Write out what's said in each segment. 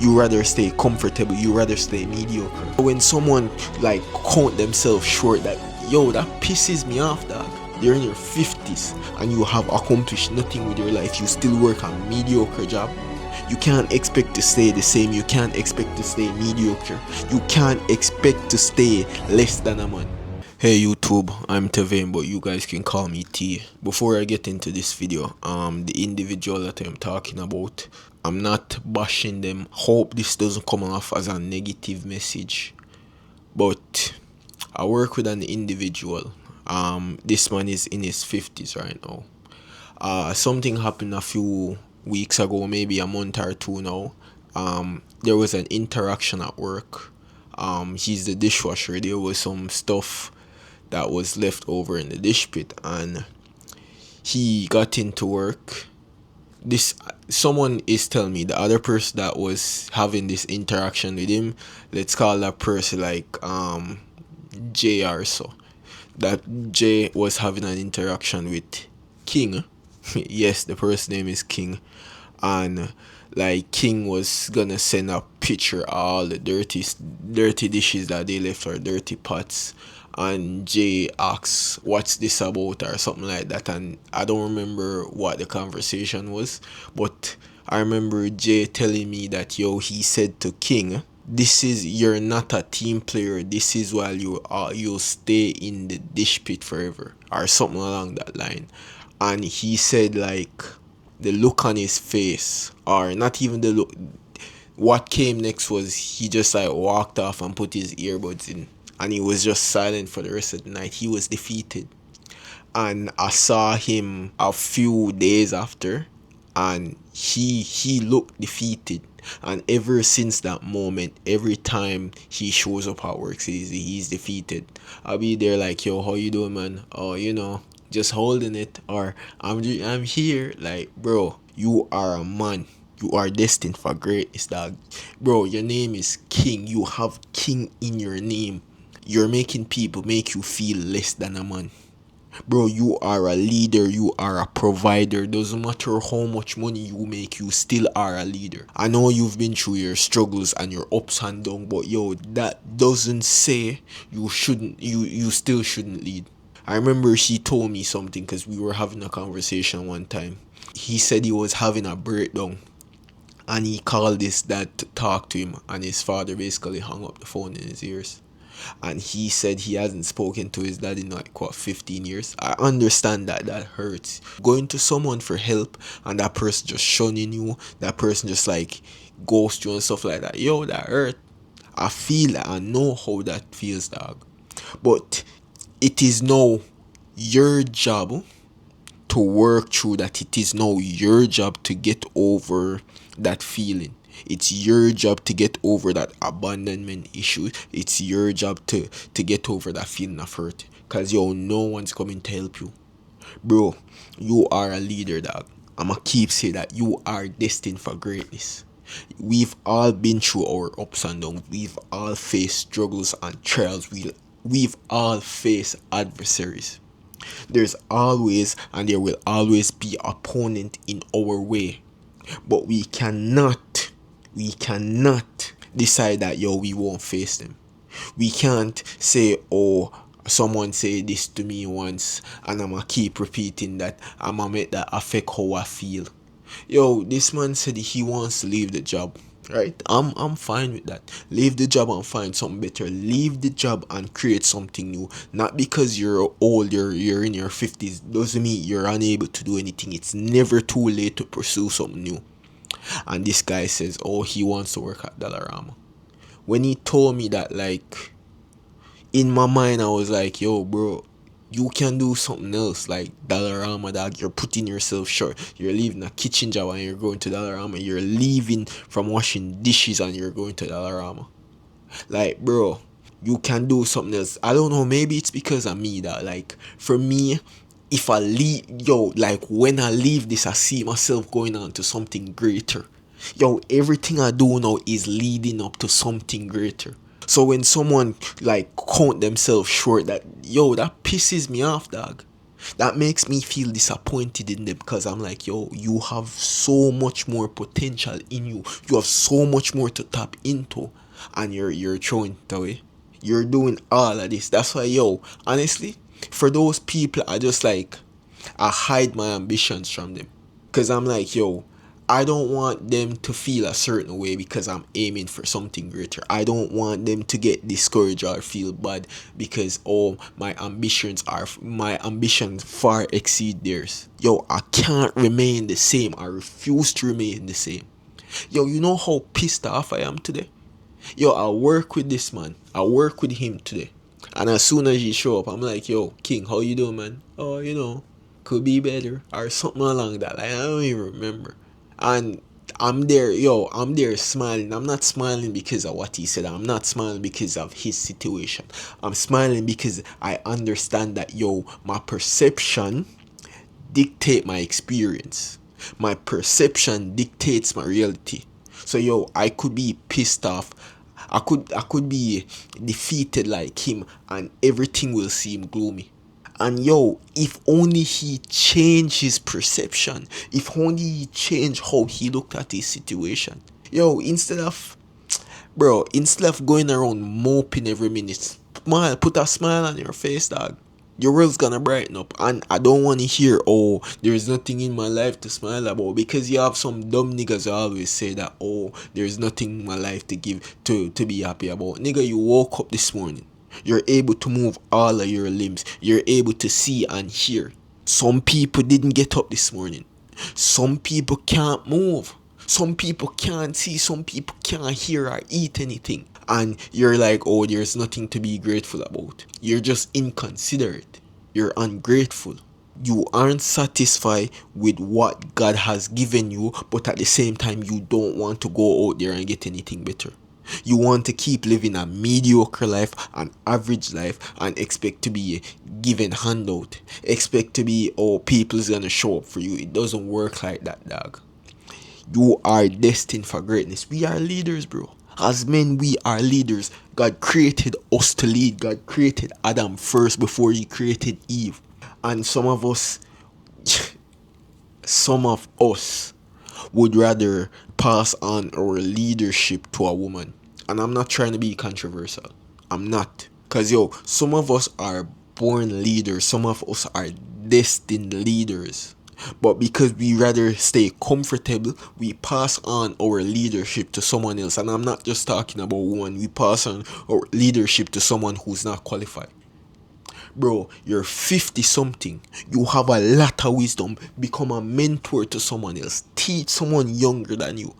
You rather stay comfortable, you rather stay mediocre. When someone like count themselves short, that pisses me off, dog. You're in your 50s and you have accomplished nothing with your life. You still work a mediocre job. You can't expect to stay the same. You can't expect to stay mediocre. You can't expect to stay less than a man. Hey YouTube, I'm Tevin, but you guys can call me T. Before I get into this video, the individual that I'm talking about, I'm not bashing them. Hope this doesn't come off as a negative message. But I work with an individual. This man is in his 50s right now. Something happened a few weeks ago, maybe a month or two now. There was an interaction at work. He's the dishwasher. There was some stuff that was left over in the dish pit, and he got into work. Someone is telling me the other person that was having this interaction with him, let's call that person like Jay or so, that Jay was having an interaction with King. Yes, the person name is King. And like King was gonna send a picture of all the dirty dishes that they left, or dirty pots, and Jay asks what's this about or something like that. And I don't remember what the conversation was, but I remember Jay telling me that he said to King, you're not a team player, this is why you'll stay in the dish pit forever, or something along that line. And he said like the look on his face, or not even the look, what came next was he just like walked off and put his earbuds in, and he was just silent for the rest of the night. He was defeated. And I saw him a few days after, and he looked defeated. And ever since that moment, every time he shows up at work, he's defeated. I'll be there like, yo, how you doing, man? Oh, just holding it, or I'm here. Like, bro, you are a man. You are destined for greatness, dog. Bro, your name is King. You have King in your name. You're making people make you feel less than a man. Bro, you are a leader, you are a provider. Doesn't matter how much money you make, you still are a leader. I know you've been through your struggles and your ups and downs, but that doesn't say you still shouldn't lead. I remember she told me something, because we were having a conversation one time. He said he was having a breakdown, and he called his dad to talk to him, and his father basically hung up the phone in his ears. And he said he hasn't spoken to his dad in like 15 years. I understand that hurts. Going to someone for help and that person just shunning you, that person just like ghost you and stuff like that, that hurt. I feel that. I know how that feels, dog. But it is now your job to work through that. It is now your job to get over that feeling. It's your job to get over that abandonment issue. It's your job to get over that feeling of hurt. Because no one's coming to help you. Bro, you are a leader, dog. I'ma keep saying that you are destined for greatness. We've all been through our ups and downs. We've all faced struggles and trials. We've all faced adversaries. There's always and there will always be opponent in our way. But we cannot decide that we won't face them. We can't say, oh, someone said this to me once and I'ma keep repeating that. I'ma make that affect how I feel. This man said he wants to leave the job, right? I'm fine with that. Leave the job and find something better. Leave the job and create something new. Not because you're old, you're in your 50s, doesn't mean you're unable to do anything. It's never too late to pursue something new. And this guy says, oh, he wants to work at Dollarama. When he told me that, like, in my mind I was like, yo, bro, you can do something else. Like Dollarama, dog, you're putting yourself short. You're leaving a kitchen job and you're going to Dollarama. You're leaving from washing dishes and you're going to Dollarama. Like, bro, you can do something else. I don't know, maybe it's because of me, that like, for me, if I leave, like when I leave this, I see myself going on to something greater. Everything I do now is leading up to something greater. So when someone like count themselves short, that pisses me off, dog. That makes me feel disappointed in them because I'm like, yo, you have so much more potential in you. You have so much more to tap into, and you're throwing it away. You're doing all of this. That's why, yo, honestly, for those people, I hide my ambitions from them. Because I'm like, yo, I don't want them to feel a certain way because I'm aiming for something greater. I don't want them to get discouraged or feel bad because, oh, my ambitions far exceed theirs. Yo, I can't remain the same. I refuse to remain the same. Yo, you know how pissed off I am today? Yo, I work with this man. I work with him today. And as soon as he show up, I'm like, yo, King, how you doing, man? Oh, could be better. Or something along that. Like, I don't even remember. And I'm there smiling. I'm not smiling because of what he said. I'm not smiling because of his situation. I'm smiling because I understand that, yo, my perception dictate my experience. My perception dictates my reality. So, yo, I could be pissed off. I could be defeated like him and everything will seem gloomy. And yo, if only he changed his perception, if only he changed how he looked at his situation. Yo, instead of going around moping every minute, smile, put a smile on your face, dog. Your world's gonna brighten up. And I don't wanna hear, oh, there's nothing in my life to smile about, because you have some dumb niggas who always say that, oh, there's nothing in my life to give to be happy about. Nigga, you woke up this morning. You're able to move all of your limbs. You're able to see and hear. Some people didn't get up this morning. Some people can't move. Some people can't see. Some people can't hear or eat anything. And you're like, oh, there's nothing to be grateful about. You're just inconsiderate. You're ungrateful. You aren't satisfied with what God has given you, but at the same time, you don't want to go out there and get anything better. You want to keep living a mediocre life, an average life, and expect to be given handout. Expect to be, oh, people's gonna show up for you. It doesn't work like that, dog. You are destined for greatness. We are leaders, bro. As men, we are leaders. God created us to lead. God created Adam first before he created Eve. And some of us would rather pass on our leadership to a woman. And I'm not trying to be controversial. I'm not. Because, yo, some of us are born leaders. Some of us are destined leaders. But because we rather stay comfortable, we pass on our leadership to someone else. And I'm not just talking about women. We pass on our leadership to someone who's not qualified. Bro, you're 50 something. You have a lot of wisdom. Become a mentor to someone else. Teach someone younger than you.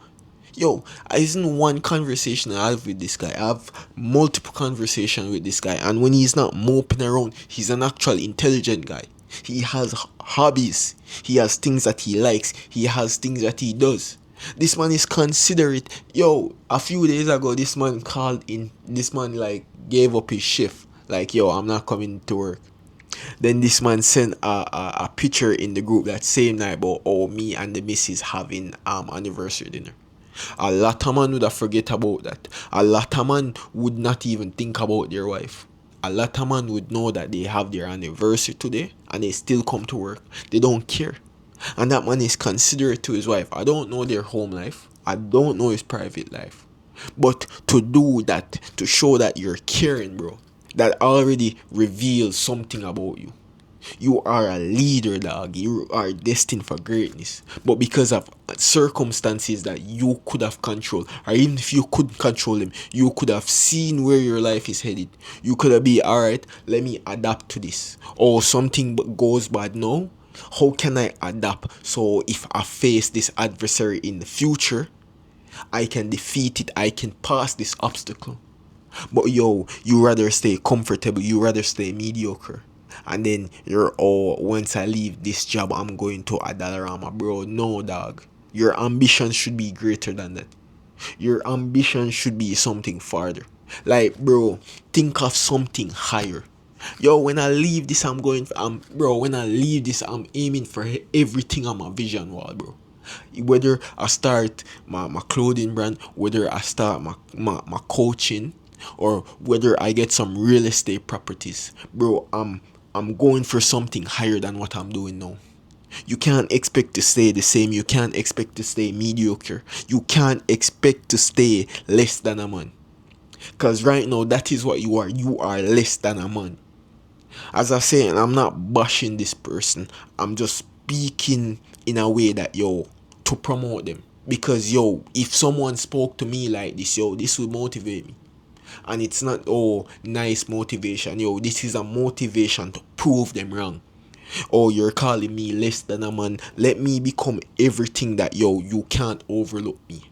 Yo, I isn't one conversation I have with this guy. I have multiple conversations with this guy. And when he's not moping around, he's an actual intelligent guy. He has hobbies. He has things that he likes. He has things that he does. This man is considerate. Yo, a few days ago, this man called in. This man, like, gave up his shift. Like, yo, I'm not coming to work. Then this man sent a picture in the group that same night about, oh, me and the missus having anniversary dinner. A lot of man would have forget about that. A lot of man would not even think about their wife. A lot of man would know that they have their anniversary today and they still come to work. They don't care. And that man is considerate to his wife. I don't know their home life. I don't know his private life. But to do that, to show that you're caring, bro, that already reveals something about you. You are a leader, dog. You are destined for greatness. But because of circumstances that you could have controlled, or even if you couldn't control them, you could have seen where your life is headed. You could have been, alright, let me adapt to this. Or something goes bad now. How can I adapt so if I face this adversary in the future, I can defeat it, I can pass this obstacle. But yo, you rather stay comfortable, you rather stay mediocre. And then you're, oh, once I leave this job, I'm going to Adalarama. Bro, no, dog. Your ambition should be greater than that. Your ambition should be something farther. Like, bro, think of something higher. Yo, when I leave this, when I leave this, I'm aiming for everything on my vision wall, bro. Whether I start my clothing brand, whether I start my coaching, or whether I get some real estate properties, bro, I'm going for something higher than what I'm doing now. You can't expect to stay the same. You can't expect to stay mediocre. You can't expect to stay less than a man. Because right now, that is what you are. You are less than a man. As I say, and I'm not bashing this person. I'm just speaking in a way that, yo, to promote them. Because, yo, if someone spoke to me like this, yo, this would motivate me. And it's not, oh, nice motivation. Yo, this is a motivation to prove them wrong. Oh, you're calling me less than a man. Let me become everything that, yo, you can't overlook me.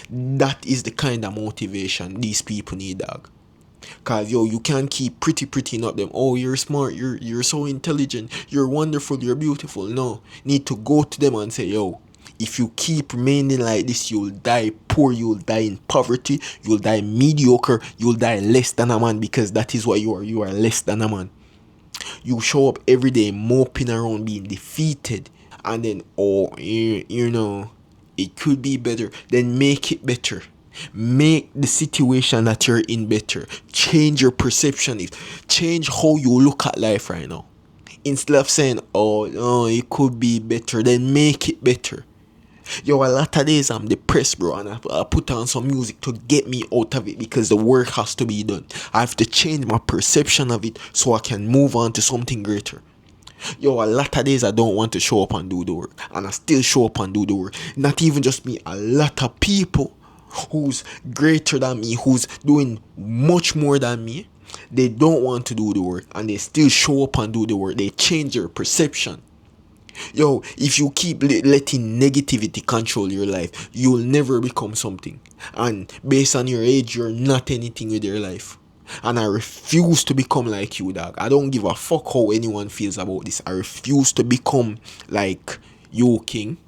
That is the kind of motivation these people need, dog. Cause yo, you can't keep pretty up them. Oh, you're smart, you're so intelligent, you're wonderful, you're beautiful. No. Need to go to them and say, yo, if you keep remaining like this, you'll die poor, you'll die in poverty, you'll die mediocre, you'll die less than a man, because that is what you are. You are less than a man. You show up every day moping around being defeated, and then, oh, you know, it could be better. Then make it better. Make the situation that you're in better. Change your perception. Change how you look at life right now. Instead of saying, oh, no, it could be better, then make it better. Yo, a lot of days I'm depressed, bro, and I put on some music to get me out of it, because the work has to be done. I have to change my perception of it so I can move on to something greater. Yo, a lot of days I don't want to show up and do the work, and I still show up and do the work. Not even just me, a lot of people who's greater than me, who's doing much more than me, they don't want to do the work, and they still show up and do the work. They change their perception. Yo, if you keep letting negativity control your life, you'll never become something. And based on your age, you're not anything with your life. And I refuse to become like you, dog. I don't give a fuck how anyone feels about this. I refuse to become like you, King.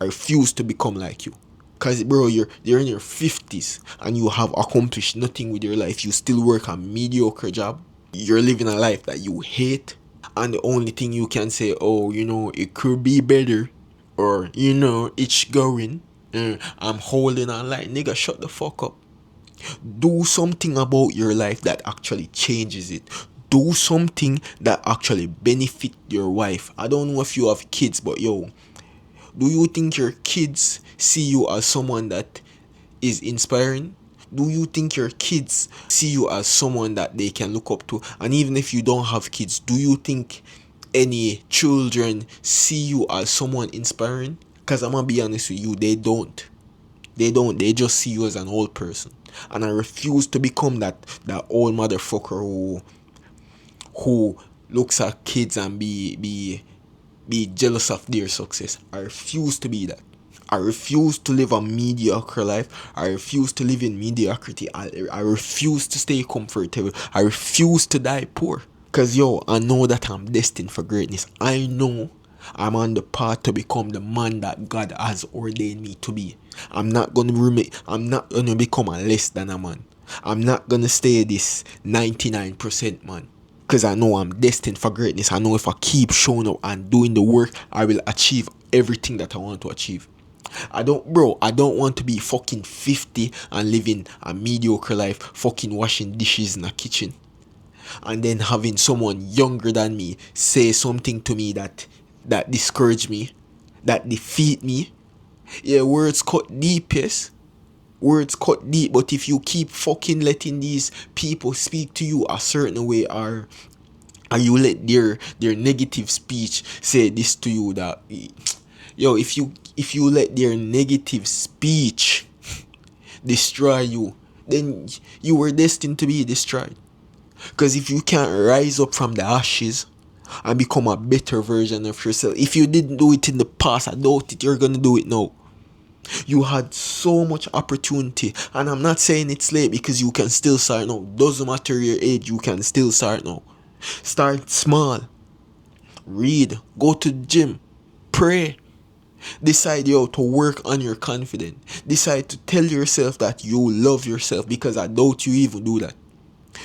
I refuse to become like you. Cause bro, you're in your 50s and you have accomplished nothing with your life. You still work a mediocre job. You're living a life that you hate. And the only thing you can say, oh, you know, it could be better, or, you know, it's going, I'm holding on. Like, nigga, shut the fuck up. Do something about your life that actually changes it. Do something that actually benefit your wife. I don't know if you have kids, but yo, do you think your kids see you as someone that is inspiring? Do you think your kids see you as someone that they can look up to? And even if you don't have kids, do you think any children see you as someone inspiring? Because I'm gonna be honest with you, they don't. They just see you as an old person. And I refuse to become that old motherfucker who looks at kids and be jealous of their success. I refuse to be that. I refuse to live a mediocre life. I refuse to live in mediocrity. I refuse to stay comfortable. I refuse to die poor. Cause yo, I know that I'm destined for greatness. I know I'm on the path to become the man that God has ordained me to be. I'm not gonna become a less than a man. I'm not gonna stay this 99% man. Cause I know I'm destined for greatness. I know if I keep showing up and doing the work, I will achieve everything that I want to achieve. I don't want to be fucking 50 and living a mediocre life, fucking washing dishes in a kitchen, and then having someone younger than me say something to me that discourage me, that defeat me. Yeah, words cut deep, yes. Words cut deep, but if you keep fucking letting these people speak to you a certain way, or you let their negative speech say this to you, that yo, if you let their negative speech destroy you, then you were destined to be destroyed. Because if you can't rise up from the ashes and become a better version of yourself, if you didn't do it in the past, I doubt it you're gonna do it now. You had so much opportunity, and I'm not saying it's late, because you can still start now. Doesn't matter your age, you can still start now. Start small. Read, go to the gym, pray. Decide, yo, to work on your confidence. Decide to tell yourself that you love yourself, because I doubt you even do that.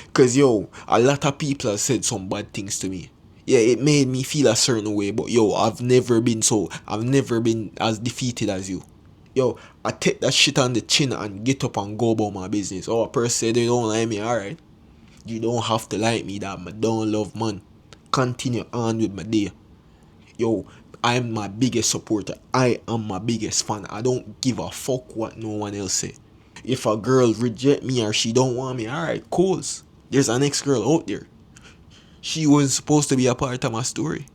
Because yo, a lot of people have said some bad things to me. Yeah, it made me feel a certain way, but yo, I've never been as defeated as you. Yo, I take that shit on the chin and get up and go about my business. Oh, a person say they don't like me, alright. You don't have to like me, that I don't love man. continue on with my day. Yo, I am my biggest supporter. I am my biggest fan. I don't give a fuck what no one else say. If a girl reject me or she don't want me, alright, cool. There's an next girl out there. She wasn't supposed to be a part of my story.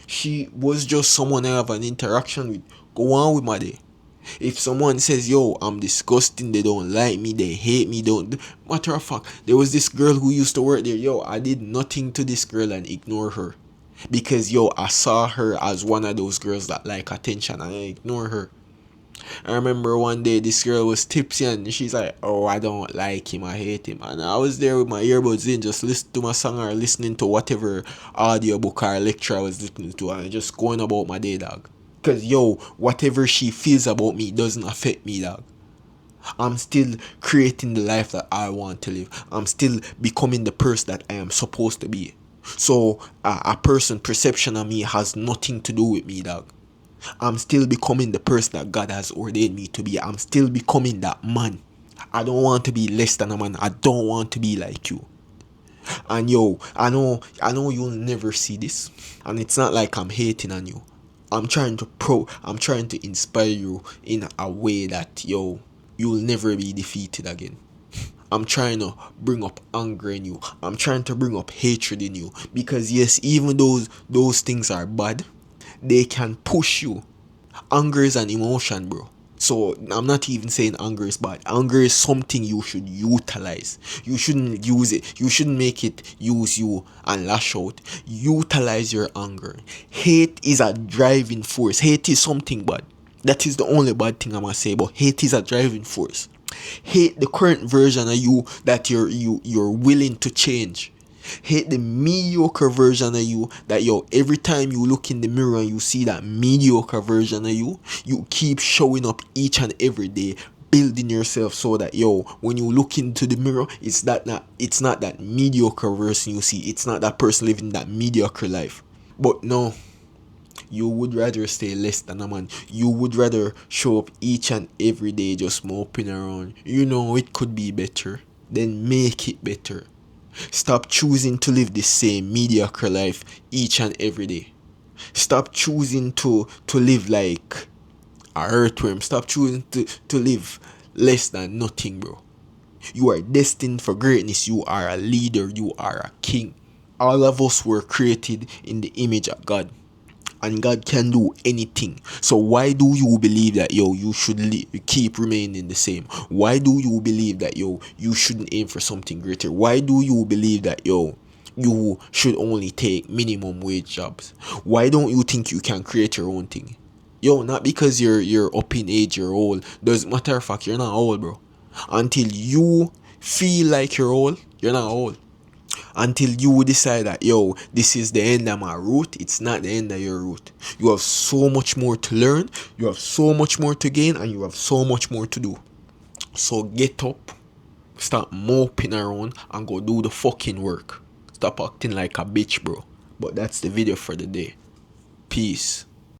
She was just someone I have an interaction with. Go on with my day. If someone says, yo, I'm disgusting, they don't like me, they hate me, don't. Matter of fact, there was this girl who used to work there. Yo, I did nothing to this girl and ignore her. Because, yo, I saw her as one of those girls that like attention and I ignore her. I remember one day this girl was tipsy and she's like, oh, I don't like him, I hate him. And I was there with my earbuds in, just listening to my song or listening to whatever audiobook or lecture I was listening to and just going about my day, dog. Because, yo, whatever she feels about me doesn't affect me, dog. I'm still creating the life that I want to live. I'm still becoming the person that I am supposed to be. So, a person's perception of me has nothing to do with me, dog. I'm still becoming the person that God has ordained me to be. I'm still becoming that man. I don't want to be less than a man. I don't want to be like you. And yo, I know you'll never see this. And it's not like I'm hating on you. I'm trying to inspire you in a way that, yo, you'll never be defeated again. I'm trying to bring up anger in you. I'm trying to bring up hatred in you. Because yes, even those things are bad, they can push you. Anger is an emotion, bro. So I'm not even saying anger is bad. Anger is something you should utilize. You shouldn't use it. You shouldn't make it use you and lash out. Utilize your anger. Hate is a driving force. Hate is something bad. That is the only bad thing I'm gonna say. But hate is a driving force. Hate the current version of you that you're willing to change. Hate the mediocre version of you that, yo, every time you look in the mirror and you see that mediocre version of you, you keep showing up each and every day, building yourself so that, yo, when you look into the mirror, it's not that mediocre version you see. It's not that person living that mediocre life. But no, you would rather stay less than a man. You would rather show up each and every day just moping around. You know it could be better. Then make it better. Stop choosing to live the same mediocre life each and every day. Stop choosing to live like a earthworm. Stop choosing to live less than nothing, bro. You are destined for greatness. You are a leader. You are a king. All of us were created in the image of God. And God can do anything. So why do you believe that, yo, you should keep remaining the same? Why do you believe that, yo, you shouldn't aim for something greater? Why do you believe that, yo, you should only take minimum wage jobs? Why don't you think you can create your own thing? Yo, not because you're up in age, you're old. Doesn't matter of fact, you're not old, bro. Until you feel like you're old, you're not old. Until you decide that, yo, this is the end of my route, it's not the end of your route. You have so much more to learn, you have so much more to gain, and you have so much more to do. So get up, stop moping around, and go do the fucking work. Stop acting like a bitch, bro. But that's the video for the day. Peace.